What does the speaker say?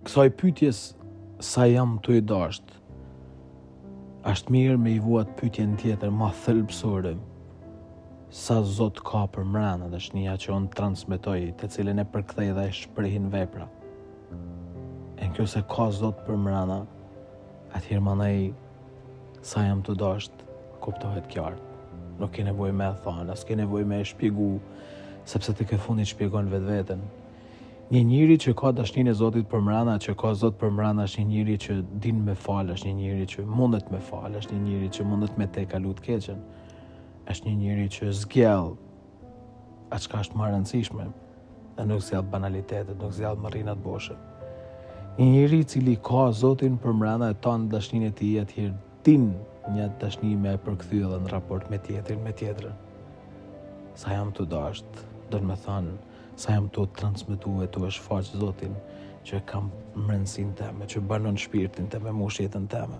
kësaj pyetjes sa jam të i dasht, është mirë me i vuat pyetjen tjetër ma thelbësore. Sa Zot ka për mrena dashnia që unë transmetoj, të cilën e përkthej dhe e shprehin vepra. E në kjo se ka Zot për mrena, atëherë mandej sa jam të dasht, kuptohet qartë. Nuk ke nevojë me e thonë, as ke nevojë me e shpjegu, sepse të ke fundit shpjegon vetveten. Një njeri që ka dashninë e Zotit për mrena, që ka Zot për mrena, është një njeri që din me fal, është një njeri që mundet me fal, është një njeri që mundet me te kalu të keqen, është një njeri që zgjell atë çka është më e rëndësishme, dhe nuk zgjell banalitetet, nuk zgjell marrinat boshe. Një njeri i cili ka Zotin për mrena e ton dashninë e tij, atëherë din një dashni me e përkthy edhe në raport me tjetrën. Sa jam të dasht, do të me thonë, sa jam të transmetu e të shfaq Zotin që kam mrendësinë teme, që banon shpirtin teme, mush jetën teme.